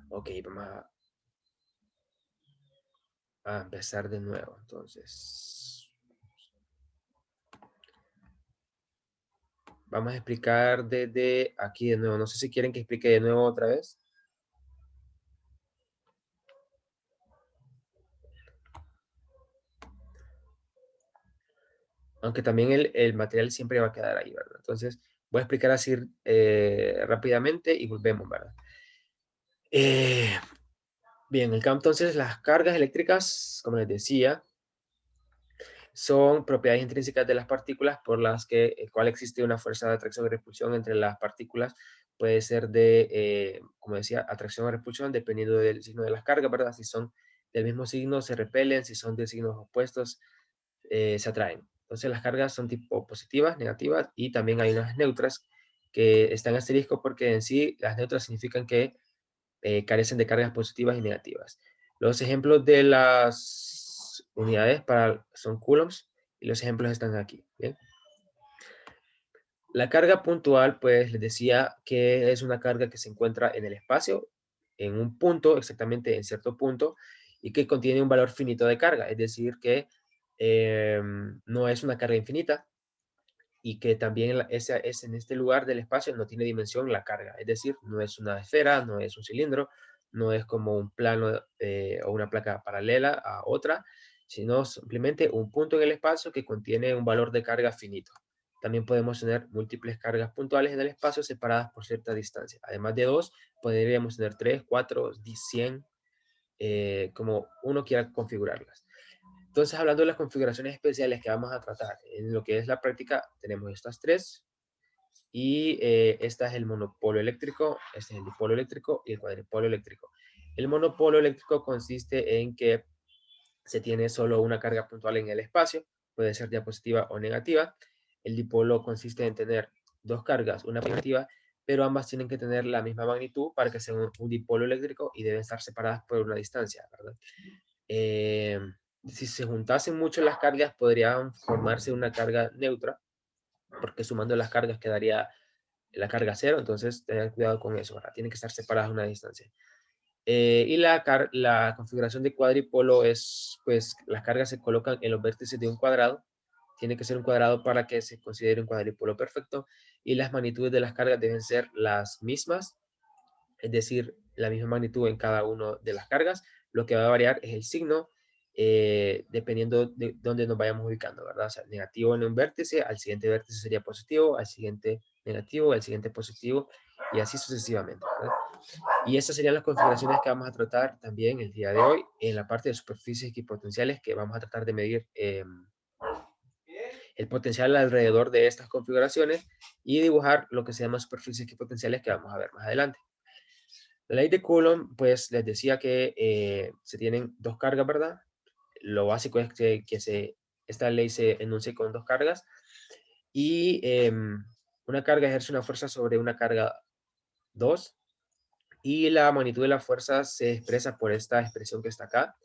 Ok, vamos a empezar de nuevo. Entonces, vamos a explicar desde aquí de nuevo. No sé si quieren que explique de nuevo otra vez. Aunque también el material siempre va a quedar ahí, ¿verdad? Entonces, voy a explicar así rápidamente y volvemos, ¿verdad? Eh, bien, entonces las cargas eléctricas, como les decía, son propiedades intrínsecas de las partículas por las que, el cual existe una fuerza de atracción y repulsión entre las partículas. Puede ser de, como decía, atracción o repulsión, dependiendo del signo de las cargas, ¿verdad? Si son del mismo signo, se repelen; si son de signos opuestos, se atraen. Entonces las cargas son tipo positivas, negativas, y también hay unas neutras que están asterisco porque en sí las neutras significan que carecen de cargas positivas y negativas. Los ejemplos de las unidades son coulombs y los ejemplos están aquí. ¿Bien? La carga puntual, pues les decía que es una carga que se encuentra en el espacio, en un punto, exactamente en cierto punto, y que contiene un valor finito de carga, es decir, que no es una carga infinita, y que también es en este lugar del espacio no tiene dimensión la carga, es decir, no es una esfera, no es un cilindro, no es como un plano o una placa paralela a otra, sino simplemente un punto en el espacio que contiene un valor de carga finito. También podemos tener múltiples cargas puntuales en el espacio separadas por cierta distancia. Además de dos, podríamos tener 3, 4, 100, como uno quiera configurarlas. Entonces, hablando de las configuraciones especiales que vamos a tratar en lo que es la práctica, tenemos estas tres. Y esta es el monopolo eléctrico, este es el dipolo eléctrico y el cuadripolo eléctrico. El monopolo eléctrico consiste en que se tiene solo una carga puntual en el espacio, puede ser diapositiva o negativa. El dipolo consiste en tener dos cargas, una positiva, pero ambas tienen que tener la misma magnitud para que sea un dipolo eléctrico y deben estar separadas por una distancia, ¿verdad? Eh, si se juntasen mucho las cargas, podrían formarse una carga neutra, porque sumando las cargas quedaría la carga cero. Entonces tener cuidado con eso, ¿verdad? Tienen que estar separadas a una distancia. Y la configuración de cuadripolo es, pues, las cargas se colocan en los vértices de un cuadrado. Tiene que ser un cuadrado para que se considere un cuadripolo perfecto, y las magnitudes de las cargas deben ser las mismas, es decir, la misma magnitud en cada una de las cargas. Lo que va a variar es el signo, dependiendo de dónde nos vayamos ubicando, ¿verdad? O sea, negativo en un vértice, al siguiente vértice sería positivo, al siguiente negativo, al siguiente positivo, y así sucesivamente, ¿verdad? Y estas serían las configuraciones que vamos a tratar también el día de hoy en la parte de superficies equipotenciales, que vamos a tratar de medir el potencial alrededor de estas configuraciones y dibujar lo que se llama superficies equipotenciales, que vamos a ver más adelante. La ley de Coulomb, pues les decía que se tienen dos cargas, ¿verdad? Lo básico es esta ley se enuncie con dos cargas, y una carga ejerce una fuerza sobre una carga 2, y la magnitud de la fuerza se expresa por esta expresión que está acá,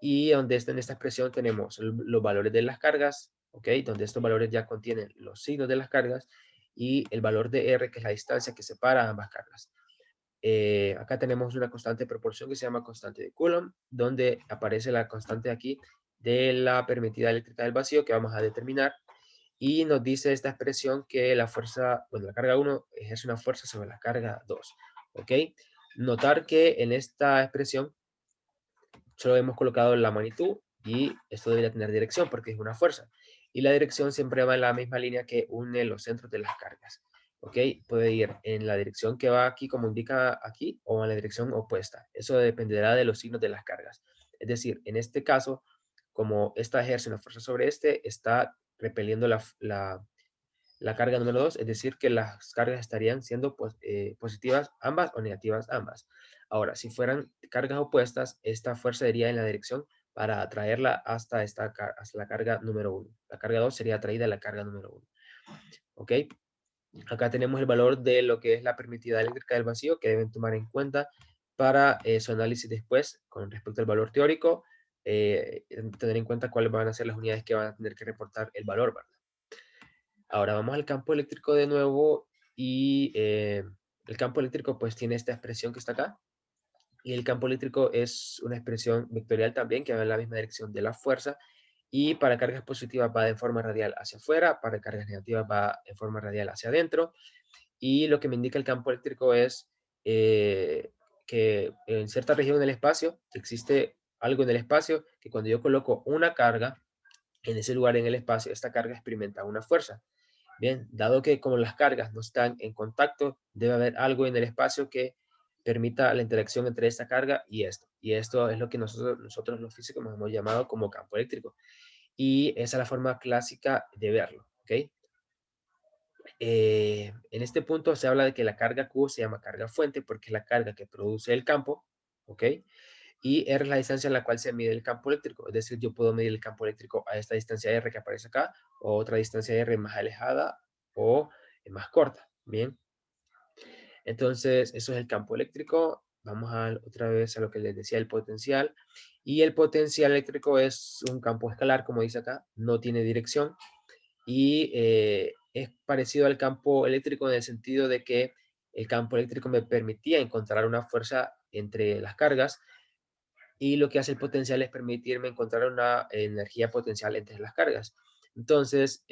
y donde está en esta expresión tenemos los valores de las cargas, ¿ok? Donde estos valores ya contienen los signos de las cargas y el valor de R, que es la distancia que separa ambas cargas. Acá tenemos una constante de proporción que se llama constante de Coulomb, donde aparece la constante aquí de la permitida eléctrica del vacío, que vamos a determinar, y nos dice esta expresión que la fuerza, bueno, la carga 1 ejerce una fuerza sobre la carga 2, ¿ok? Notar que en esta expresión solo hemos colocado la magnitud, y esto debería tener dirección porque es una fuerza, y la dirección siempre va en la misma línea que une los centros de las cargas. ¿Ok? Puede ir en la dirección que va aquí, como indica aquí, o en la dirección opuesta. Eso dependerá de los signos de las cargas. Es decir, en este caso, como esta ejerce una fuerza sobre este, está repeliendo la carga número 2, es decir, que las cargas estarían siendo positivas ambas o negativas ambas. Ahora, si fueran cargas opuestas, esta fuerza iría en la dirección para atraerla hasta la carga número 1. La carga 2 sería atraída a la carga número 1. ¿Ok? Acá tenemos el valor de lo que es la permitida eléctrica del vacío, que deben tomar en cuenta para su análisis después con respecto al valor teórico. Tener en cuenta cuáles van a ser las unidades que van a tener que reportar el valor, ¿verdad? Ahora vamos al campo eléctrico de nuevo, y el campo eléctrico pues tiene esta expresión que está acá, Y el campo eléctrico es una expresión vectorial también que va en la misma dirección de la fuerza. Y para cargas positivas va de forma radial hacia afuera, para cargas negativas va en forma radial hacia adentro. Y lo que me indica el campo eléctrico es que en cierta región del espacio existe algo en el espacio que cuando yo coloco una carga en ese lugar en el espacio, esta carga experimenta una fuerza. Bien, dado que como las cargas no están en contacto, debe haber algo en el espacio que permita la interacción entre esta carga y esto. Y esto es lo que nosotros los físicos nos hemos llamado como campo eléctrico. Y esa es la forma clásica de verlo. ¿Ok? En este punto se habla de que la carga Q se llama carga fuente porque es la carga que produce el campo. ¿Ok? Y R es la distancia en la cual se mide el campo eléctrico. Es decir, yo puedo medir el campo eléctrico a esta distancia R que aparece acá, o otra distancia R más alejada o más corta. Bien, entonces eso es el campo eléctrico. Vamos otra vez a lo que les decía, el potencial. Y el potencial eléctrico es un campo escalar, como dice acá, no tiene dirección. Y es parecido al campo eléctrico en el sentido de que el campo eléctrico me permitía encontrar una fuerza entre las cargas, y lo que hace el potencial es permitirme encontrar una energía potencial entre las cargas. Entonces,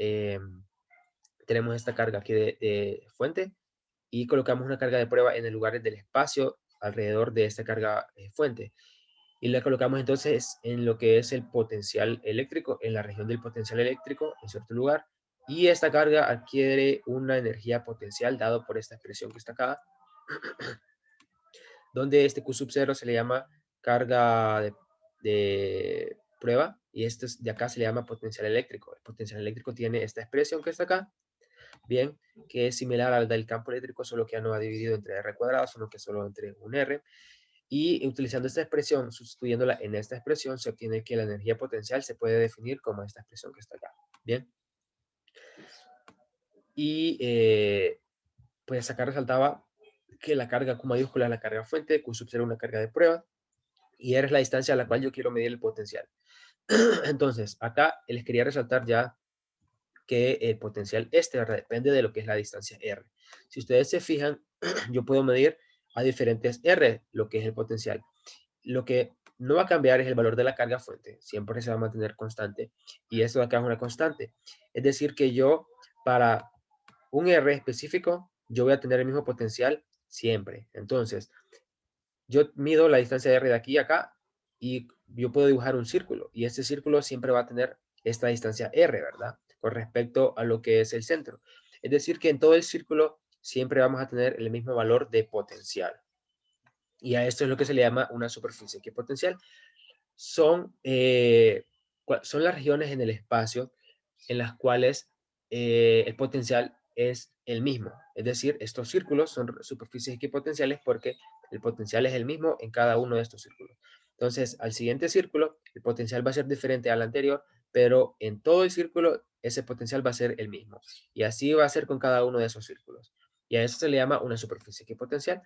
tenemos esta carga aquí de fuente y colocamos una carga de prueba en el lugar del espacio alrededor de esta carga fuente. Y la colocamos entonces en lo que es el potencial eléctrico, en la región del potencial eléctrico, en cierto lugar. Y esta carga adquiere una energía potencial dado por esta expresión que está acá, donde este Q sub 0 se le llama carga de prueba y este de acá se le llama potencial eléctrico. El potencial eléctrico tiene esta expresión que está acá, bien, que es similar al del campo eléctrico, solo que ya no va dividido entre R cuadrado, sino que solo entre un R. Y utilizando esta expresión, sustituyéndola en esta expresión, se obtiene que la energía potencial se puede definir como esta expresión que está acá, bien. Y pues acá resaltaba que la carga Q mayúscula es la carga fuente, Q sub 0 una carga de prueba, y R es la distancia a la cual yo quiero medir el potencial. Entonces, acá les quería resaltar ya que el potencial ¿verdad? Depende de lo que es la distancia R. Si ustedes se fijan, yo puedo medir a diferentes R lo que es el potencial. Lo que no va a cambiar es el valor de la carga fuente, siempre se va a mantener constante, y esto de acá es una constante. Es decir, que yo para un R específico, yo voy a tener el mismo potencial siempre. Entonces, yo mido la distancia de R de aquí a acá y yo puedo dibujar un círculo y este círculo siempre va a tener esta distancia R, ¿verdad? Con respecto a lo que es el centro. Es decir, que en todo el círculo siempre vamos a tener el mismo valor de potencial. Y a esto es lo que se le llama una superficie equipotencial. Son, son las regiones en el espacio en las cuales el potencial es el mismo. Es decir, estos círculos son superficies equipotenciales porque el potencial es el mismo en cada uno de estos círculos. Entonces, al siguiente círculo, el potencial va a ser diferente al anterior, pero en todo el círculo ese potencial va a ser el mismo. Y así va a ser con cada uno de esos círculos. Y a eso se le llama una superficie equipotencial.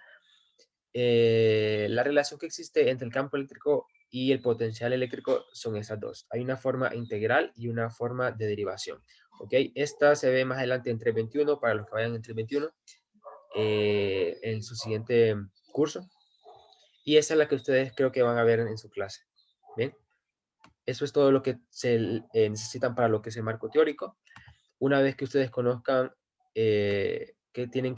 La relación que existe entre el campo eléctrico y el potencial eléctrico son esas dos. Hay una forma integral y una forma de derivación. ¿Ok? Esta se ve más adelante en 321 para los que vayan en 321 en su siguiente curso. Y esa es la que ustedes creo que van a ver en su clase. Bien, eso es todo lo que se necesitan para lo que es el marco teórico. Una vez que ustedes conozcan qué tienen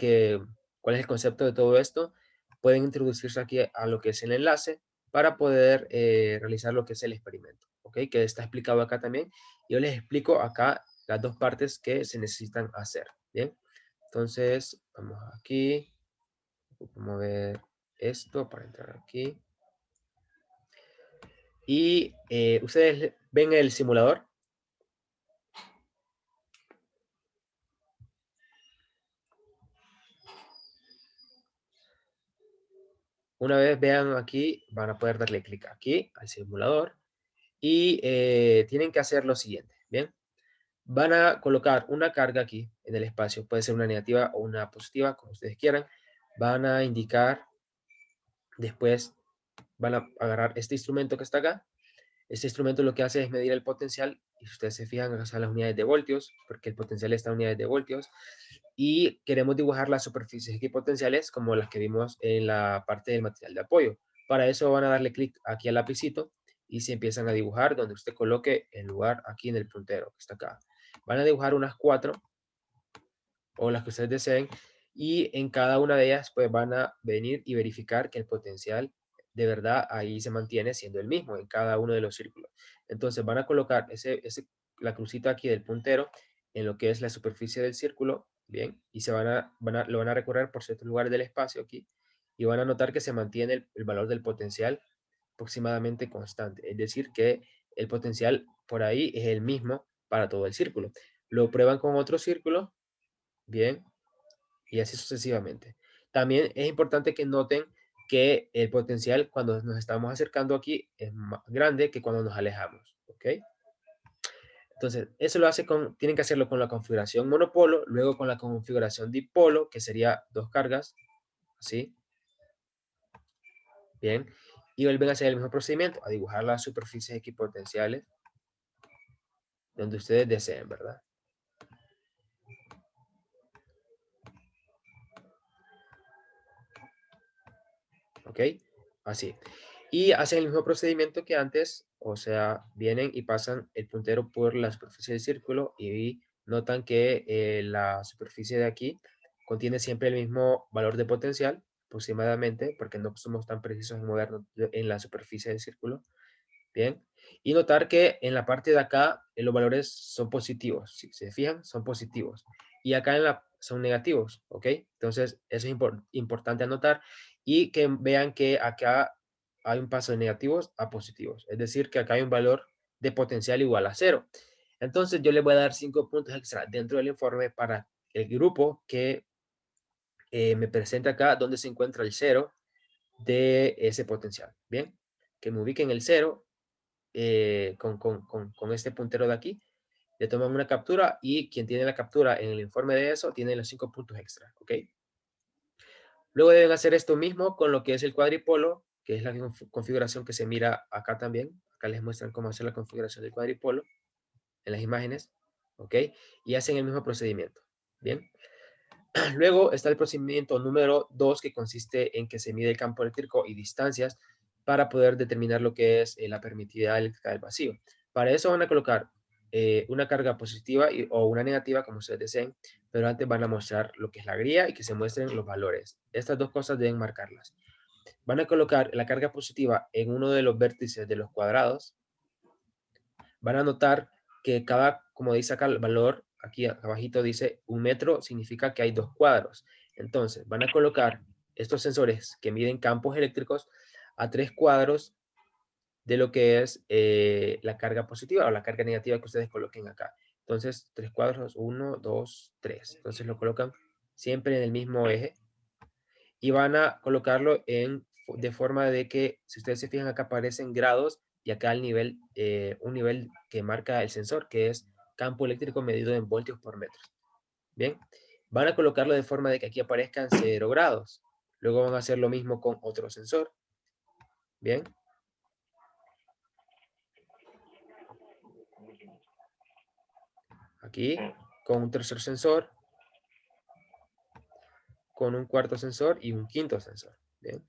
cuál es el concepto de todo esto, pueden introducirse aquí a lo que es el enlace para poder realizar lo que es el experimento, ¿ok? Que está explicado acá también. Yo les explico acá las dos partes que se necesitan hacer, ¿bien? Entonces, vamos aquí, vamos a ver esto para entrar aquí. Y ustedes ven el simulador. Una vez vean aquí, van a poder darle clic aquí al simulador y tienen que hacer lo siguiente, ¿bien? Van a colocar una carga aquí en el espacio, puede ser una negativa o una positiva, como ustedes quieran. Van a indicar, después van a agarrar este instrumento que está acá. Este instrumento lo que hace es medir el potencial, y si ustedes se fijan, acá son las unidades de voltios, porque el potencial está en unidades de voltios, y queremos dibujar las superficies equipotenciales como las que vimos en la parte del material de apoyo. Para eso van a darle clic aquí al lapicito y se empiezan a dibujar donde usted coloque el lugar aquí en el puntero que está acá. Van a dibujar unas 4 o las que ustedes deseen y en cada una de ellas pues van a venir y verificar que el potencial de verdad ahí se mantiene siendo el mismo en cada uno de los círculos. Entonces van a colocar la crucita aquí del puntero en lo que es la superficie del círculo, bien, y lo van a recorrer por ciertos lugares del espacio aquí y van a notar que se mantiene el valor del potencial aproximadamente constante. Es decir, que el potencial por ahí es el mismo para todo el círculo. Lo prueban con otro círculo, bien, y así sucesivamente. También es importante que noten que el potencial cuando nos estamos acercando aquí es más grande que cuando nos alejamos, ¿ok? Entonces, eso tienen que hacerlo con la configuración monopolo, luego con la configuración dipolo, que sería 2 cargas, ¿sí? Bien, y vuelven a hacer el mismo procedimiento, a dibujar las superficies equipotenciales donde ustedes deseen, ¿verdad? ¿Ok? Así. Y hacen el mismo procedimiento que antes, o sea, vienen y pasan el puntero por la superficie del círculo y notan que la superficie de aquí contiene siempre el mismo valor de potencial, aproximadamente, porque no somos tan precisos en movernos en la superficie del círculo. Bien. Y notar que en la parte de acá los valores son positivos. Si se fijan, son positivos. Y acá son negativos. ¿Ok? Entonces, eso es importante anotar. Y que vean que acá hay un paso de negativos a positivos. Es decir, que acá hay un valor de potencial igual a 0. Entonces, yo les voy a dar 5 puntos extra dentro del informe para el grupo que me presenta acá donde se encuentra el 0 de ese potencial. Bien. Que me ubiquen el 0 con este puntero de aquí, le toman una captura y quien tiene la captura en el informe de eso tiene los 5 puntos extra, ¿ok? Luego deben hacer esto mismo con lo que es el cuadripolo, que es la configuración que se mira acá también. Acá les muestran cómo hacer la configuración del cuadripolo en las imágenes, ¿ok? Y hacen el mismo procedimiento, ¿bien? Luego está el procedimiento número 2, que consiste en que se mide el campo eléctrico y distancias para poder determinar lo que es la permitividad eléctrica del vacío. Para eso van a colocar una carga positiva o una negativa, como ustedes deseen, pero antes van a mostrar lo que es la grilla y que se muestren los valores. Estas dos cosas deben marcarlas. Van a colocar la carga positiva en uno de los vértices de los cuadrados. Van a notar que como dice acá el valor, aquí abajito dice 1 metro, significa que hay 2 cuadros. Entonces, van a colocar estos sensores que miden campos eléctricos a 3 cuadros de lo que es la carga positiva o la carga negativa que ustedes coloquen acá. Entonces, 3 cuadros, 1, 2, 3. Entonces lo colocan siempre en el mismo eje y van a colocarlo de forma de que, si ustedes se fijan, acá aparecen grados y acá el nivel, un nivel que marca el sensor, que es campo eléctrico medido en voltios por metro. Bien, van a colocarlo de forma de que aquí aparezcan 0 grados. Luego van a hacer lo mismo con otro sensor. Bien. Aquí, con un tercer sensor, con un cuarto sensor y un quinto sensor. Bien.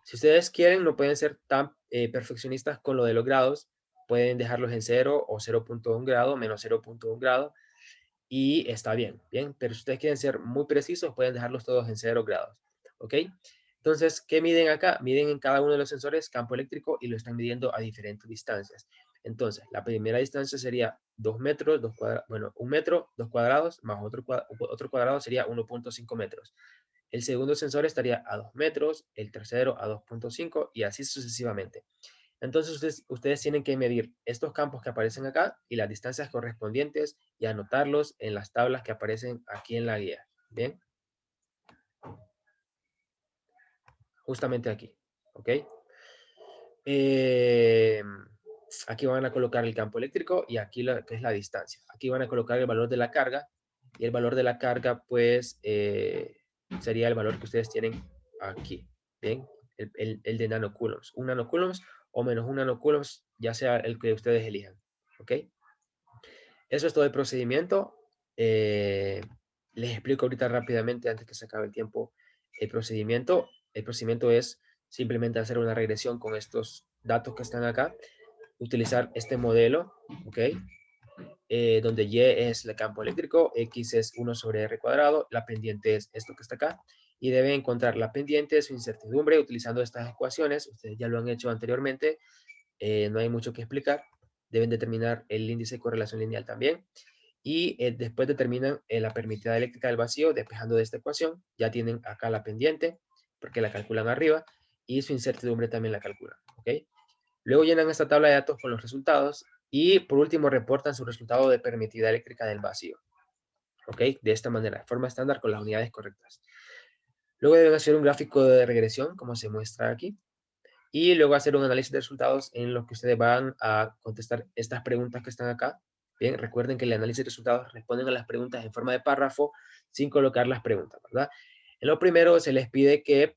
Si ustedes quieren, no pueden ser tan perfeccionistas con lo de los grados. Pueden dejarlos en 0 o 0.1 grado, menos 0.1 grado. Y está bien, bien. Pero si ustedes quieren ser muy precisos, pueden dejarlos todos en 0 grados. ¿Ok? Entonces, ¿qué miden acá? Miden en cada uno de los sensores campo eléctrico y lo están midiendo a diferentes distancias. Entonces, la primera distancia sería 2 metros, 1 metro, 2 cuadrados, más otro cuadrado sería 1.5 metros. El segundo sensor estaría a 2 metros, el tercero a 2.5 y así sucesivamente. Entonces ustedes tienen que medir estos campos que aparecen acá y las distancias correspondientes y anotarlos en las tablas que aparecen aquí en la guía. ¿Bien? Justamente aquí. ¿Ok? Eh, Aquí van a colocar el campo eléctrico y aquí que es la distancia. Aquí van a colocar el valor de la carga y el valor de la carga pues sería el valor que ustedes tienen aquí. Bien, el de nanocoulombs. Un nanocoulombs o menos un nanocoulombs, ya sea el que ustedes elijan. ¿Ok? Eso es todo el procedimiento. Les explico ahorita rápidamente, antes que se acabe el tiempo, el procedimiento. El procedimiento es simplemente hacer una regresión con estos datos que están acá, utilizar este modelo, ¿ok? Donde Y es el campo eléctrico, X es 1 sobre R cuadrado, la pendiente es esto que está acá, y deben encontrar la pendiente, su incertidumbre, utilizando estas ecuaciones. Ustedes ya lo han hecho anteriormente, no hay mucho que explicar. Deben determinar el índice de correlación lineal también, y después determinan la permitida eléctrica del vacío, despejando de esta ecuación. Ya tienen acá la pendiente, porque la calculan arriba, y su incertidumbre también la calculan, ¿ok? Luego llenan esta tabla de datos con los resultados, y por último reportan su resultado de permitida eléctrica del vacío, ¿ok? De esta manera, de forma estándar, con las unidades correctas. Luego deben hacer un gráfico de regresión, como se muestra aquí, y luego hacer un análisis de resultados en los que ustedes van a contestar estas preguntas que están acá. Bien, recuerden que el análisis de resultados responden a las preguntas en forma de párrafo sin colocar las preguntas, ¿verdad? En lo primero se les pide que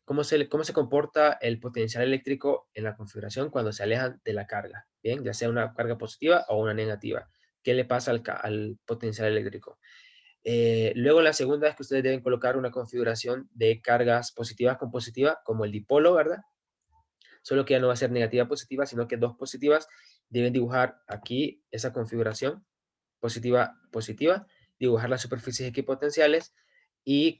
cómo se comporta el potencial eléctrico en la configuración cuando se alejan de la carga, bien, ya sea una carga positiva o una negativa. ¿Qué le pasa al potencial eléctrico? Luego la segunda es que ustedes deben colocar una configuración de cargas positivas con positiva, como el dipolo, ¿verdad? Solo que ya no va a ser negativa positiva, sino que dos positivas deben dibujar aquí esa configuración positiva, positiva, dibujar las superficies equipotenciales y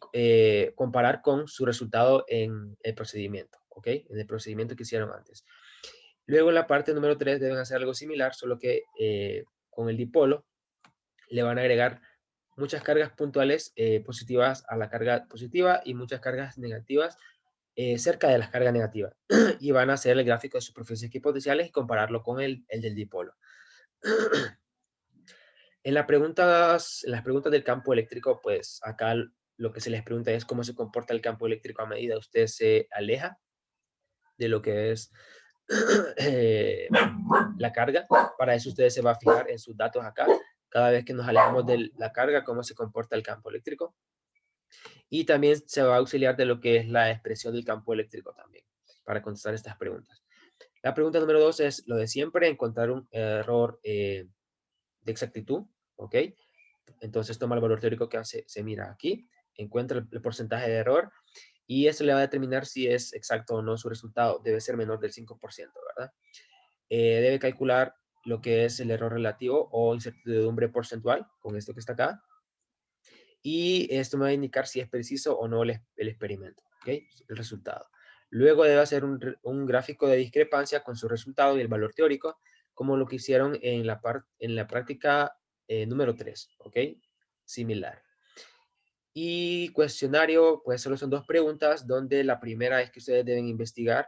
comparar con su resultado en el procedimiento, ¿ok? En el procedimiento que hicieron antes. Luego en la parte número 3 deben hacer algo similar, solo que con el dipolo le van a agregar muchas cargas puntuales positivas a la carga positiva y muchas cargas negativas cerca de las cargas negativas. Y van a hacer el gráfico de superficies equipotenciales y compararlo con el del dipolo. En las preguntas del campo eléctrico, pues acá lo que se les pregunta es cómo se comporta el campo eléctrico a medida que usted se aleja de lo que es la carga. Para eso ustedes se va a fijar en sus datos acá, cada vez que nos alejamos de la carga, cómo se comporta el campo eléctrico. Y también se va a auxiliar de lo que es la expresión del campo eléctrico también, para contestar estas preguntas. La pregunta número 2 es lo de siempre, encontrar un error de exactitud, ¿ok? Entonces toma el valor teórico que se mira aquí, encuentra el porcentaje de error, y eso le va a determinar si es exacto o no su resultado. Debe ser menor del 5%, ¿verdad? Debe calcular lo que es el error relativo o incertidumbre porcentual, con esto que está acá, y esto me va a indicar si es preciso o no el experimento, ¿ok? El resultado. Luego debe hacer un gráfico de discrepancia con su resultado y el valor teórico, como lo que hicieron en la práctica número 3, ¿ok? Similar. Y cuestionario, pues solo son dos preguntas, donde la primera es que ustedes deben investigar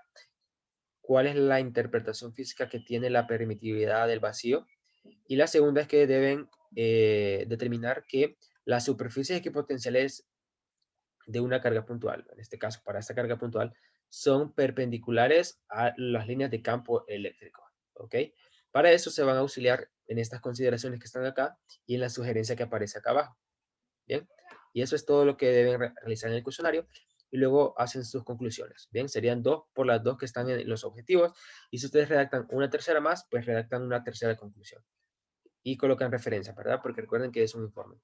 cuál es la interpretación física que tiene la permitividad del vacío. Y la segunda es que deben determinar que las superficies equipotenciales de una carga puntual, en este caso para esta carga puntual, son perpendiculares a las líneas de campo eléctrico, ¿ok? Para eso se van a auxiliar en estas consideraciones que están acá y en la sugerencia que aparece acá abajo, ¿bien? Y eso es todo lo que deben realizar en el cuestionario, y luego hacen sus conclusiones, ¿bien? Serían dos por las dos que están en los objetivos, y si ustedes redactan una tercera más, pues redactan una tercera conclusión y colocan referencia, ¿verdad? Porque recuerden que es un informe.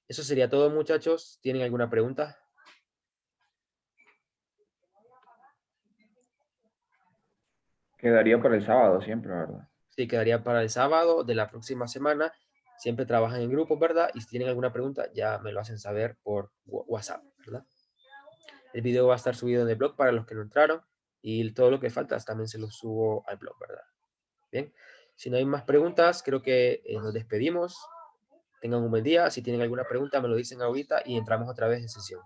Eso sería todo, muchachos. ¿Tienen alguna pregunta? Quedaría para el sábado siempre, ¿verdad? Sí, quedaría para el sábado de la próxima semana. Siempre trabajan en grupos, ¿verdad? Y si tienen alguna pregunta, ya me lo hacen saber por WhatsApp, ¿verdad? El video va a estar subido en el blog para los que no entraron, y todo lo que falta también se lo subo al blog, ¿verdad? Bien, si no hay más preguntas, creo que nos despedimos. Tengan un buen día. Si tienen alguna pregunta, me lo dicen ahorita y entramos otra vez en sesión.